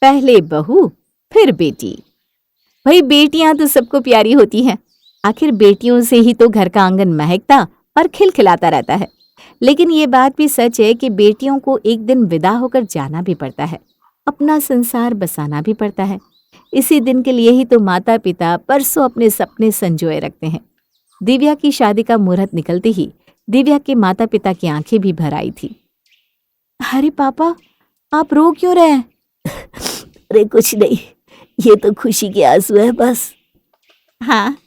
पहले बहू फिर बेटी। भाई बेटियां तो सबको प्यारी होती हैं, आखिर बेटियों से ही तो घर का आंगन महकता और खिलखिलाता रहता है। लेकिन ये बात भी सच है कि बेटियों को एक दिन विदा होकर जाना भी पड़ता है, अपना संसार बसाना भी पड़ता है। इसी दिन के लिए ही तो माता पिता परसों अपने सपने संजोए रखते हैं। दिव्या की शादी का मुहूर्त निकलते ही दिव्या के माता पिता की आंखें भी भर आई थी। अरे पापा, आप रो क्यों रहे हैं? अरे कुछ नहीं, ये तो खुशी के आंसू है बस। हाँ,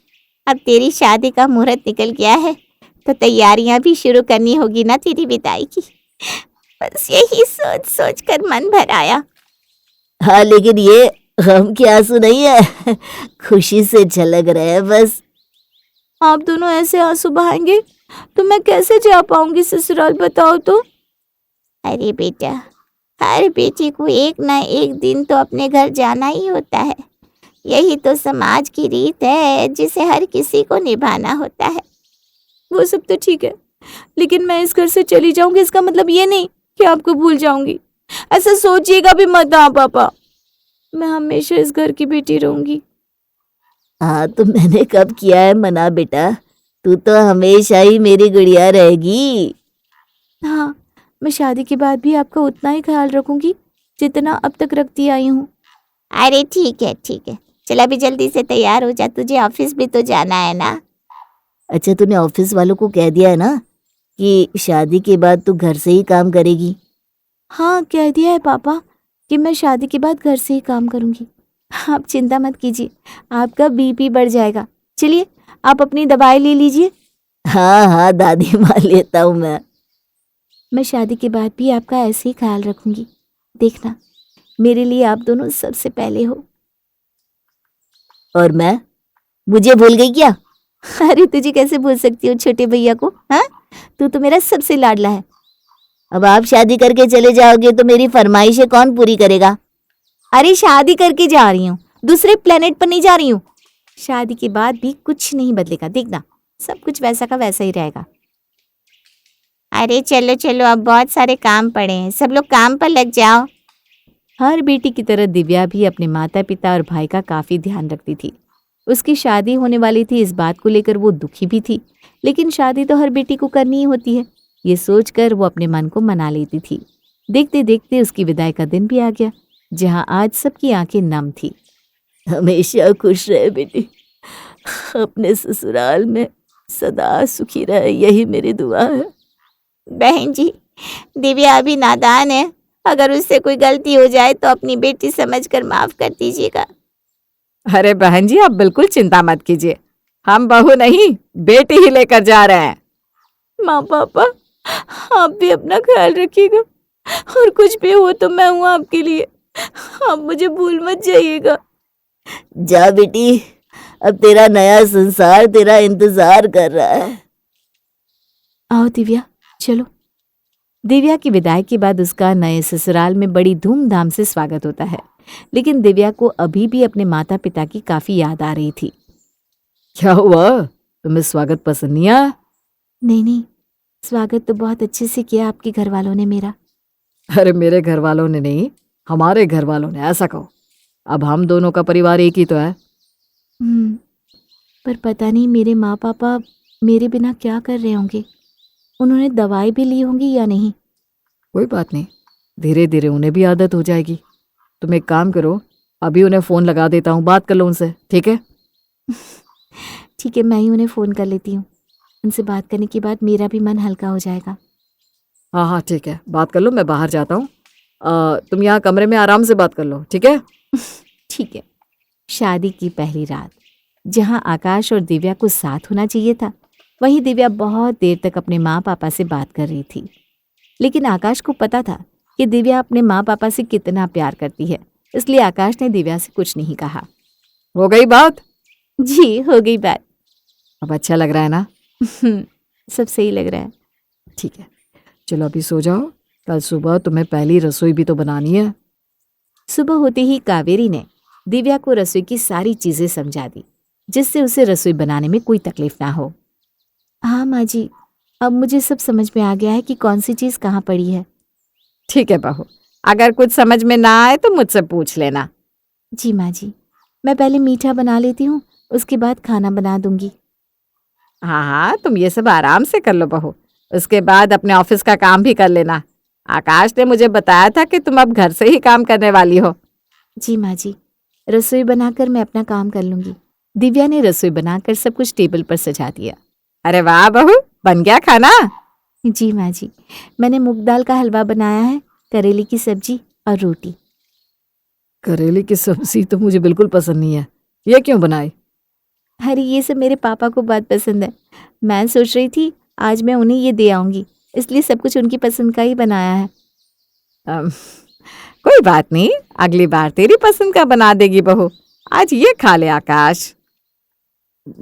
अब तेरी शादी का मुहूर्त निकल गया है तो तैयारियां भी शुरू करनी होगी ना तेरी विदाई की। बस यही सोच सोच कर मन भर आया। हाँ, लेकिन ये गम के आंसू नहीं है, खुशी से झलक रहे हैं बस। आप दोनों ऐसे आंसू बहाएंगे तो मैं कैसे जा पाऊंगी ससुराल, बताओ तो। अरे बेटा, हर बेटी को एक ना एक दिन तो अपने घर जाना ही होता है। यही तो समाज की रीत है जिसे हर किसी को निभाना होता है। वो सब तो ठीक है, लेकिन मैं इस घर से चली जाऊंगी इसका मतलब ये नहीं कि आपको भूल जाऊंगी। ऐसा सोचिएगा भी मत आप पापा, मैं हमेशा इस घर की बेटी रहूंगी। हाँ, तो मैंने कब किया है मना बेटा, तू तो हमेशा ही मेरी गुड़िया रहेगी। हाँ, मैं शादी के बाद भी आपका उतना ही ख्याल रखूंगी जितना अब तक रखती आई हूँ। अरे ठीक है ठीक है, चल अभी जल्दी से तैयार हो जा, तुझे ऑफिस भी तो जाना है ना। अच्छा, तूने ऑफिस वालों को कह दिया है ना कि शादी के बाद तू घर से ही काम करेगी? हाँ, कह दिया है पापा कि मैं शादी के बाद घर से ही काम करूंगी। आप चिंता मत कीजिए, आपका बीपी बढ़ जाएगा। चलिए, आप अपनी दवाई ले लीजिए। हाँ हाँ दादी माँ, लेता हूँ मैं शादी के बाद भी आपका ऐसे ही ख्याल रखूंगी। देखना, मेरे लिए आप दोनों सबसे पहले हो। और मैं, मुझे भूल गई क्या? अरे तुझे कैसे भूल सकती हूँ छोटे भैया को? हाँ, तू तो मेरा सबसे लाडला है। अब आप शादी करके चले जाओगे तो मेरी फरमाइशें कौन पूरी करेगा? अरे शादी करके जा रही हूँ, दूसरे प्लेनेट पर नहीं जा रही हूँ। शादी के बाद भी कुछ नहीं बदलेगा, देखना सब कुछ वैसा का वैसा ही रहेगा। अरे चलो चलो, अब बहुत सारे काम पड़े हैं, सब लोग काम पर लग जाओ। हर बेटी की तरह दिव्या भी अपने माता पिता और भाई का काफी ध्यान रखती थी। उसकी शादी होने वाली थी, इस बात को लेकर वो दुखी भी थी, लेकिन शादी तो हर बेटी को करनी ही होती है, ये सोचकर वो अपने मन को मना लेती थी। देखते देखते उसकी विदाई का दिन भी आ गया, जहाँ आज सबकी आंखें नम थी। हमेशा खुश रहे बेटी, अपने ससुराल में सदा सुखी रहे, यही मेरी दुआ है। बहन जी, दिव्या अभी नादान है, अगर उससे कोई गलती हो जाए तो अपनी बेटी समझकर माफ कर दीजिएगा। अरे बहन जी, आप बिल्कुल चिंता मत कीजिए, हम बहू नहीं बेटी ही लेकर जा रहे हैं। माँ पापा, आप भी अपना ख्याल रखिएगा, और कुछ भी हो तो मैं हूँ आपके लिए, आप मुझे भूल मत जाइएगा। जा बेटी, अब तेरा नया संसार तेरा इंतजार कर रहा है। आओ दिव्या, चलो। दिव्या की विदाई के बाद उसका नए ससुराल में बड़ी धूमधाम से स्वागत होता है, लेकिन दिव्या को अभी भी अपने माता पिता की काफी याद आ रही थी। क्या हुआ, तुम्हें स्वागत पसंद नहीं आया? नहीं, स्वागत तो बहुत अच्छे से किया आपके घर वालों ने मेरा। अरे मेरे घर वालों ने नहीं, हमारे घर वालों ने, ऐसा कहो। अब हम दोनों का परिवार एक ही तो है। पर पता नहीं मेरे माँ पापा मेरे बिना क्या कर रहे होंगे, उन्होंने दवाई भी ली होंगी या नहीं। कोई बात नहीं, धीरे धीरे उन्हें भी आदत हो जाएगी। तुम एक काम करो, अभी उन्हें फ़ोन लगा देता हूँ, बात कर लो उनसे, ठीक है? ठीक है, मैं ही उन्हें फ़ोन कर लेती हूँ। उनसे बात करने के बाद मेरा भी मन हल्का हो जाएगा। हाँ हाँ ठीक है, बात कर लो, मैं बाहर जाता हूँ। तुम यहाँ कमरे में आराम से बात कर लो, ठीक है? ठीक है। शादी की पहली रात, जहाँ आकाश और दिव्या को साथ होना चाहिए था, वहीं दिव्या बहुत देर तक अपने माँ पापा से बात कर रही थी। लेकिन आकाश को पता था कि दिव्या अपने माँ पापा से कितना प्यार करती है, इसलिए आकाश ने दिव्या से कुछ नहीं कहा। हो गई बात? जी, हो गई बात। अब अच्छा लग रहा है ना? सब सही लग रहा है। ठीक है, चलो अभी सो जाओ, कल सुबह तुम्हें पहली रसोई भी तो बनानी है। सुबह होते ही कावेरी ने दिव्या को रसोई की सारी चीजें समझा दी, जिससे उसे रसोई बनाने में कोई तकलीफ ना हो। हाँ माँ जी, अब मुझे सब समझ में आ गया है कि कौन सी चीज़ कहाँ पड़ी है। ठीक है बहू, अगर कुछ समझ में ना आए तो मुझसे पूछ लेना। जी माँ जी, मैं पहले मीठा बना लेती हूँ, उसके बाद खाना बना दूंगी। हाँ हाँ, तुम ये सब आराम से कर लो बहू, उसके बाद अपने ऑफिस का काम भी कर लेना। आकाश ने मुझे बताया था कि तुम अब घर से ही काम करने वाली हो। जी माँ जी, रसोई बनाकर मैं अपना काम कर लूंगी। दिव्या ने रसोई बनाकर सब कुछ टेबल पर सजा दिया। अरे वाह बहू, बन गया खाना? जी माँ जी, मैंने मूंग दाल का हलवा बनाया है, करेले की सब्जी और रोटी। करेले की सब्जी तो मुझे बिल्कुल पसंद नहीं है, ये क्यों बनाई? अरे ये सब मेरे पापा को बहुत पसंद है। मैं सोच रही थी आज मैं उन्हें ये दे आऊंगी, इसलिए सब कुछ उनकी पसंद का ही बनाया है। अम, कोई बात नहीं, अगली बार तेरी पसंद का बना देगी बहू। आज ये खा ले आकाश।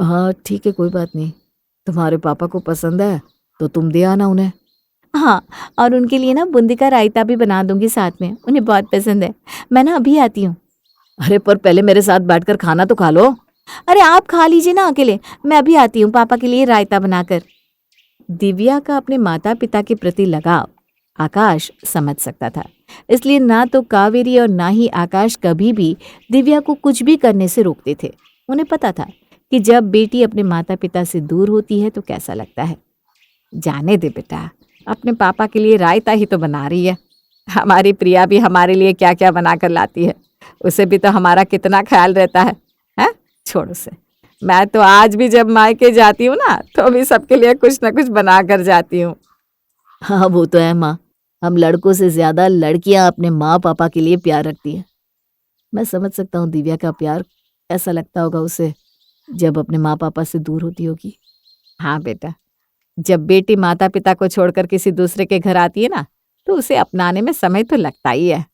हाँ ठीक है, कोई बात नहीं। तुम्हारे पापा को पसंद है तो तुम दे आना उन्हें। हाँ, और उनके लिए ना बूंदी का रायता भी बना दूंगी साथ में, उन्हें बहुत पसंद है। मैं ना अभी आती हूँ। अरे पर पहले मेरे साथ बैठकर खाना तो खा लो। अरे आप खा लीजिए ना अकेले, मैं अभी आती हूँ पापा के लिए रायता बनाकर। दिव्या का अपने माता पिता के प्रति लगाव आकाश समझ सकता था, इसलिए ना तो कावेरी और ना ही आकाश कभी भी दिव्या को कुछ भी करने से रोकते थे। उन्हें पता था कि जब बेटी अपने माता पिता से दूर होती है तो कैसा लगता है। जाने दे बेटा, अपने पापा के लिए रायता ही तो बना रही है। हमारी प्रिया भी हमारे लिए क्या क्या बना कर लाती है, उसे भी तो हमारा कितना ख्याल रहता है। हैं? छोड़ उसे। मैं तो आज भी जब मायके जाती हूँ ना तो भी सबके लिए कुछ ना कुछ बना कर जाती हूँ। हाँ वो तो है माँ, हम लड़कों से ज्यादा लड़कियां अपने माँ पापा के लिए प्यार रखती हैं। मैं समझ सकता हूँ दिव्या का प्यार ऐसा लगता होगा उसे जब अपने माँ पापा से दूर होती होगी। हाँ बेटा, जब बेटी माता पिता को छोड़कर किसी दूसरे के घर आती है ना तो उसे अपनाने में समय तो लगता ही है।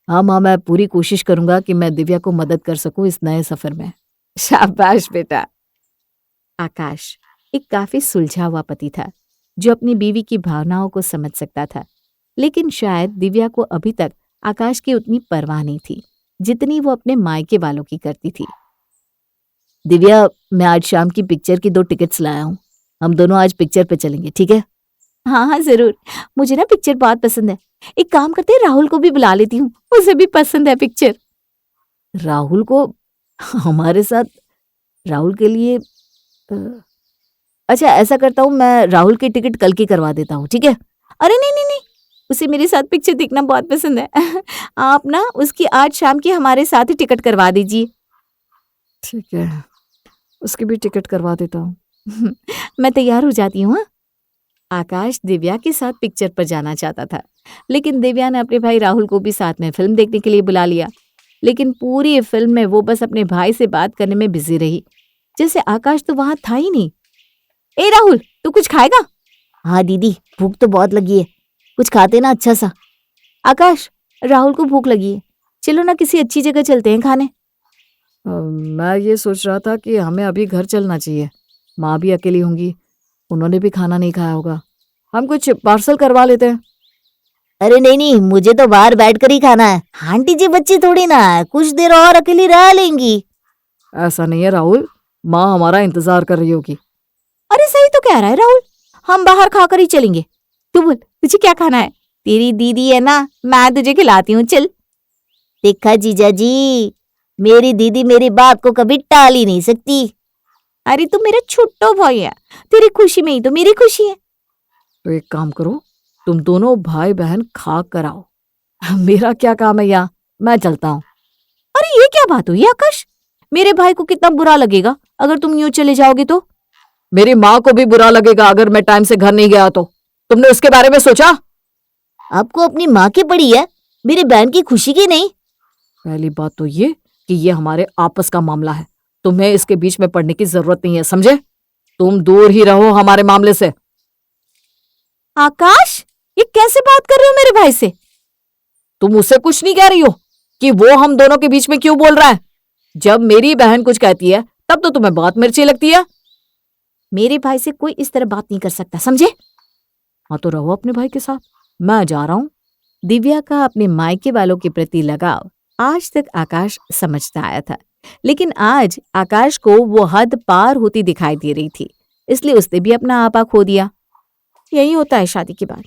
हाँ माँ, मैं पूरी कोशिश करूंगा कि मैं दिव्या को मदद कर सकूं इस नए सफर में। शाबाश बेटा। आकाश एक काफी सुलझा हुआ पति था जो अपनी बीवी की भावनाओं को समझ सकता था, लेकिन शायद दिव्या को अभी तक आकाश की उतनी परवाह नहीं थी जितनी वो अपने मायके वालों की करती थी। दिव्या, मैं आज शाम की पिक्चर की 2 टिकट्स लाया हूँ, हम दोनों आज पिक्चर पे चलेंगे, ठीक है? हाँ हाँ जरूर, मुझे ना पिक्चर बहुत पसंद है। एक काम करते हैं, राहुल को भी बुला लेती हूँ, उसे भी पसंद है पिक्चर। राहुल को हमारे साथ? राहुल के लिए अच्छा ऐसा करता हूँ, मैं राहुल की टिकट कल की करवा देता हूँ, ठीक है? अरे नहीं नहीं नहीं, उसे मेरे साथ पिक्चर देखना बहुत पसंद है। आप ना उसकी आज शाम की हमारे साथ ही टिकट करवा दीजिए। ठीक है, उसकी भी टिकट करवा देता हूँ। मैं तैयार हो जाती हूँ। हाँ? आकाश दिव्या के साथ पिक्चर पर जाना चाहता था, लेकिन दिव्या ने अपने भाई राहुल को भी साथ में फिल्म देखने के लिए बुला लिया। लेकिन पूरी फिल्म में वो बस अपने भाई से बात करने में बिजी रही, जैसे आकाश तो वहां था ही नहीं। ए राहुल, तू कुछ खाएगा? हाँ दीदी, भूख तो बहुत लगी है, कुछ खाते ना अच्छा सा। आकाश, राहुल को भूख लगी है, चलो ना किसी अच्छी जगह चलते हैं खाने। मैं ये सोच रहा था कि हमें अभी घर चलना चाहिए, माँ भी अकेली होंगी, उन्होंने भी खाना नहीं खाया होगा, हम कुछ पार्सल करवा लेते हैं। अरे नहीं नहीं, मुझे तो बाहर बैठकर ही खाना है, आंटी जी बच्ची थोड़ी ना है, कुछ देर और अकेली रह लेंगी। ऐसा नहीं है राहुल, माँ हमारा इंतजार कर रही होगी। अरे सही तो कह रहा है राहुल, हम बाहर खाकर ही चलेंगे। तू बोल, तुझे क्या खाना है? तेरी दीदी है ना, मैं तुझे खिलाती हूँ, चल। देखा जीजा जी, मेरी दीदी मेरी बात को कभी टाल ही नहीं सकती। अरे तू मेरा छोटा भाई है, तेरी खुशी में ही तो मेरी खुशी है। तो एक काम करो, तुम दोनों भाई बहन खा कर आओ, मेरा क्या काम है यहाँ, मैं चलता हूँ। अरे ये क्या बात हुई आकाश, मेरे भाई को कितना बुरा लगेगा अगर तुम यूं चले जाओगे तो। मेरी माँ को भी बुरा लगेगा अगर मैं टाइम से घर नहीं गया तो। तुमने उसके बारे में सोचा? आपको अपनी माँ की पड़ी है, मेरी बहन की खुशी की नहीं। पहली बात तो ये कि ये हमारे आपस का मामला है, तुम्हें इसके बीच में पड़ने की जरूरत नहीं है, समझे? तुम दूर ही रहो हमारे मामले से। आकाश, ये कैसे बात कर रहे हो मेरे भाई से? तुम उसे कुछ नहीं कह रही हो कि वो हम दोनों के बीच में क्यों बोल रहा है? जब मेरी बहन कुछ कहती है तब तो तुम्हें बहुत मिर्ची लगती है। मेरे भाई से कोई इस तरह बात नहीं कर सकता, समझे? हाँ तो रहो अपने भाई के साथ, मैं जा रहा हूँ। दिव्या का अपने मायके वालों के प्रति लगाव आज तक आकाश समझता आया था, लेकिन आज आकाश को वो हद पार होती दिखाई दे रही थी, इसलिए उसने भी अपना आपा खो दिया। यही होता है शादी के बाद।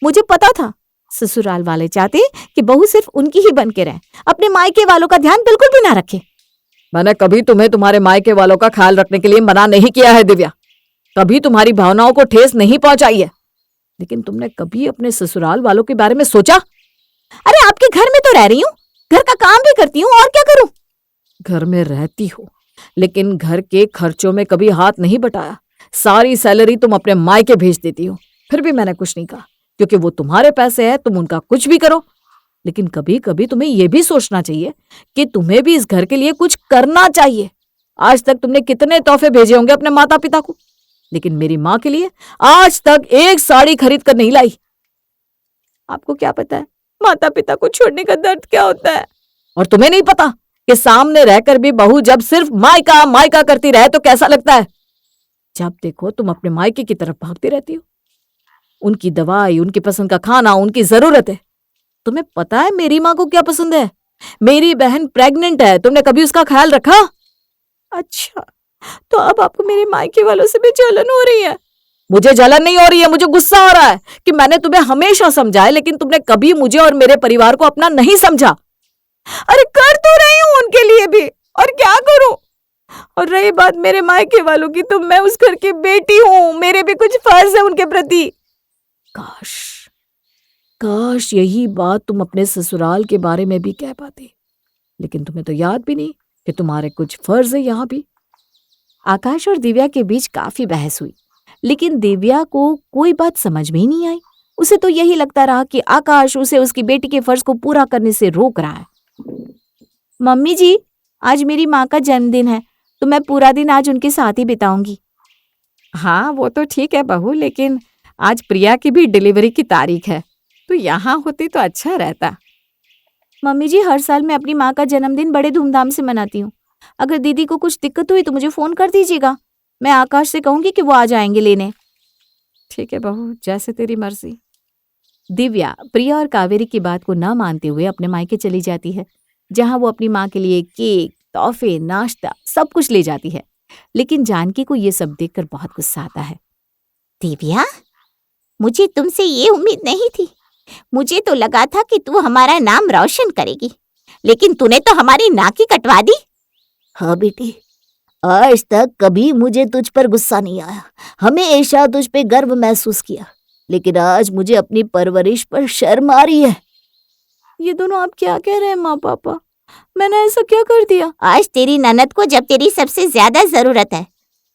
मुझे पता था ससुराल वाले चाहते कि बहू सिर्फ उनकी ही बन के रहे, अपने मायके वालों का ध्यान बिल्कुल भी ना रखे। मैंने कभी तुम्हें तुम्हारे मायके वालों का ख्याल रखने के लिए मना नहीं किया है दिव्या, कभी तुम्हारी भावनाओं को ठेस नहीं पहुंचाई है, लेकिन तुमने कभी अपने ससुराल वालों के बारे में सोचा? अरे आपके घर में तो रह रही हूँ, घर का काम भी करती हूँ, और क्या करूँ? घर में रहती हो लेकिन घर के खर्चों में कभी हाथ नहीं बटाया। सारी सैलरी तुम अपने मायके भेज देती हो, फिर भी मैंने कुछ नहीं कहा क्योंकि वो तुम्हारे पैसे हैं, तुम उनका कुछ भी करो। लेकिन कभी कभी तुम्हें यह भी सोचना चाहिए कि तुम्हें भी इस घर के लिए कुछ करना चाहिए। आज तक तुमने कितने तोहफे भेजे होंगे अपने माता पिता को, लेकिन मेरी माँ के लिए आज तक एक साड़ी खरीद कर नहीं लाई। आपको क्या पता है माता पिता को छोड़ने का दर्द क्या होता है? और तुम्हें नहीं पता कि सामने रहकर भी बहू जब सिर्फ मायका मायका करती रहे तो कैसा लगता है? जब देखो तुम अपने मायके की तरफ भागती रहती हो। उनकी दवाई, उनकी पसंद का खाना, उनकी जरूरत है। तुम्हें पता है मेरी माँ को क्या पसंद है? मेरी बहन प्रेग्नेंट है, तुमने कभी उसका ख्याल रखा? अच्छा, तो अब आपको मेरे मायके वालों से भी जलन हो रही है? मुझे जलन नहीं हो रही है, मुझे गुस्सा हो रहा है कि मैंने तुम्हें हमेशा समझा है, लेकिन तुमने कभी मुझे और मेरे परिवार को अपना नहीं समझा। अरे कर तो रही हूँ उनके लिए भी, और क्या करूं? और रही बात मेरे मायके वालों की, तो मैं उस घर की बेटी हूँ, मेरे भी कुछ फर्ज है उनके प्रति। काश काश यही बात तुम अपने ससुराल के बारे में भी कह पाती, लेकिन तुम्हें तो याद भी नहीं कि तुम्हारे कुछ फर्ज है यहाँ भी। आकाश और दिव्या के बीच काफी बहस हुई, लेकिन दिव्या को कोई बात समझ में ही नहीं आई। उसे तो यही लगता रहा कि आकाश उसे उसकी बेटी के फर्ज को पूरा करने से रोक रहा है। मम्मी जी, आज मेरी माँ का जन्मदिन है, तो मैं पूरा दिन आज उनके साथ ही बिताऊंगी। हाँ वो तो ठीक है बहू, लेकिन आज प्रिया की भी डिलीवरी की तारीख है, तो यहाँ होती तो अच्छा रहता। मम्मी जी, हर साल मैं अपनी माँ का जन्मदिन बड़े धूमधाम से मनाती हूँ। अगर दीदी को कुछ दिक्कत हुई तो मुझे फोन कर दीजिएगा, मैं आकाश से कहूंगी कि वो आ जाएंगे लेने। ठीक है बहू, जैसे तेरी मर्जी। दिव्या प्रिया और कावेरी की बात को न मानते हुए अपने मायके चली जाती है, जहां वो अपनी माँ के लिए केक, तोहफे, नाश्ता सब कुछ ले जाती है। लेकिन जानकी को ये सब देखकर बहुत गुस्सा आता है। दिव्या, मुझे तुमसे ये उम्मीद नहीं थी। मुझे तो लगा था कि तू हमारा नाम रोशन करेगी, लेकिन तूने तो हमारी नाक ही कटवा दी। हाँ बेटी, आज तक कभी मुझे तुझ पर गुस्सा नहीं आया, हमेशा तुझ पे गर्व महसूस किया, लेकिन आज मुझे अपनी परवरिश पर शर्म आ रही है। ये दोनों आप क्या कह रहे हैं माँ पापा? मैंने ऐसा क्या कर दिया? आज तेरी ननद को जब तेरी सबसे ज्यादा जरूरत है,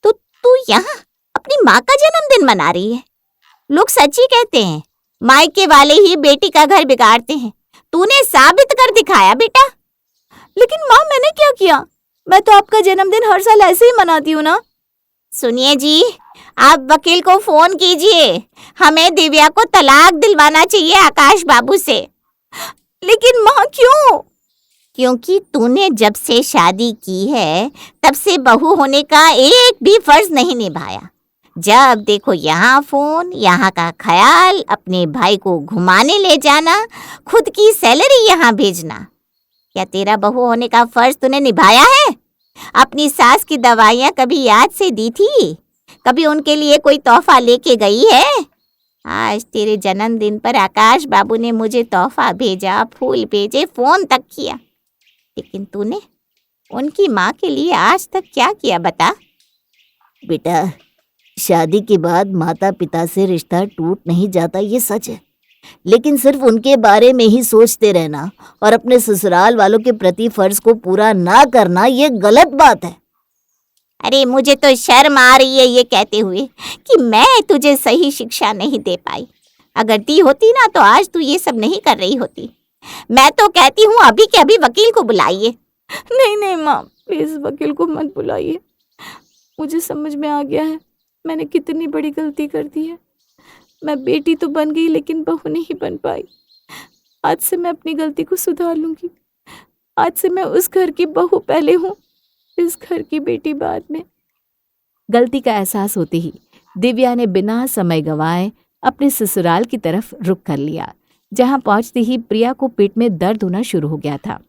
तो तू यहाँ अपनी माँ का जन्मदिन मना रही है। लोग सच ही कहते हैं, मायके वाले ही बेटी का घर बिगाड़ते हैं। तूने साबित कर दिखाया बेटा। लेकिन माँ, मैंने क्या किया? मैं तो आपका जन्मदिन हर साल ऐसे ही मनाती हूँ ना। सुनिए जी, आप वकील को फोन कीजिए, हमें दिव्या को तलाक दिलवाना चाहिए आकाश बाबू से। लेकिन माँ, क्यों? क्योंकि तूने जब से शादी की है तब से बहू होने का एक भी फर्ज नहीं निभाया। जब देखो यहाँ फोन, यहाँ का ख्याल, अपने भाई को घुमाने ले जाना, खुद की सैलरी यहाँ भेजना। क्या तेरा बहू होने का फर्ज तूने निभाया है? अपनी सास की दवाइयाँ कभी याद से दी थी? कभी उनके लिए कोई तोहफा लेके गई है? आज तेरे जन्मदिन पर आकाश बाबू ने मुझे तोहफा भेजा, फूल भेजे, फोन तक किया, लेकिन तूने उनकी माँ के लिए आज तक क्या किया बता? बेटा, शादी के बाद माता पिता से रिश्ता टूट नहीं जाता, ये सच है, लेकिन सिर्फ उनके बारे में ही सोचते रहना और अपने ससुराल वालों के प्रति फर्ज को पूरा ना करना, ये गलत बात है। अरे मुझे तो शर्म आ रही है ये कहते हुए कि मैं तुझे सही शिक्षा नहीं दे पाई। अगर दी होती ना तो आज तू ये सब नहीं कर रही होती। मैं तो कहती हूँ अभी के अभी वकील को बुलाइए। नहीं नहीं माँ, प्लीज वकील को मत बुलाइए। मुझे समझ में आ गया है मैंने कितनी बड़ी गलती कर दी है। मैं बेटी तो बन गई लेकिन बहू नहीं बन पाई। आज से मैं अपनी गलती को सुधार लूंगी। आज से मैं उस घर की बहू पहले हूँ, इस घर की बेटी बाद में। गलती का एहसास होते ही दिव्या ने बिना समय गंवाए अपने ससुराल की तरफ रुख कर लिया, जहां पहुंचते ही प्रिया को पेट में दर्द होना शुरू हो गया था।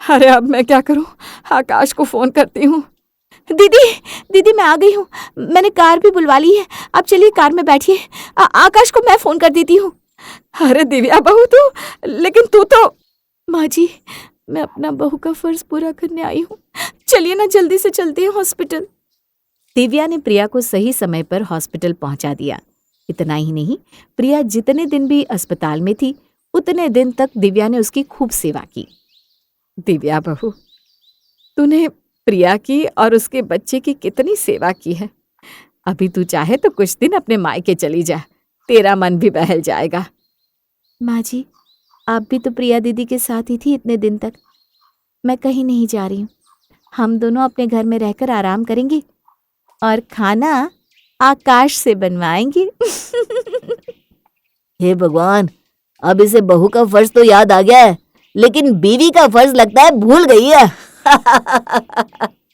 अरे अब मैं क्या करूं? आकाश को फोन करती हूँ। दीदी मैं आ गई हूँ, मैंने कार भी बुलवा ली है, आप चलिए कार में बैठिए। आकाश को मैं फोन कर देती हूँ। अरे दिव्या बहू तू, लेकिन तू तो। माँ जी, मैं अपना बहू का फर्ज पूरा करने आई हूँ। चलिए ना, जल्दी से चलते हैं हॉस्पिटल। दिव्या ने प्रिया को सही समय पर हॉस्पिटल पहुंचा दिया। इतना ही नहीं, प्रिया जितने दिन भी अस्पताल में थी उतने दिन तक दिव्या ने उसकी खूब सेवा की। दिव्या बहू, तूने प्रिया की और उसके बच्चे की कितनी सेवा की है। अभी तू चाहे तो कुछ दिन अपने मायके चली जा, तेरा मन भी बहल जाएगा। माँ जी, आप भी तो प्रिया दीदी के साथ ही थी इतने दिन तक। मैं कहीं नहीं जा रही हूँ। हम दोनों अपने घर में रहकर आराम करेंगे और खाना आकाश से बनवाएंगे। हे भगवान, अब इसे बहू का फर्ज तो याद आ गया है, लेकिन बीवी का फर्ज लगता है भूल गई है।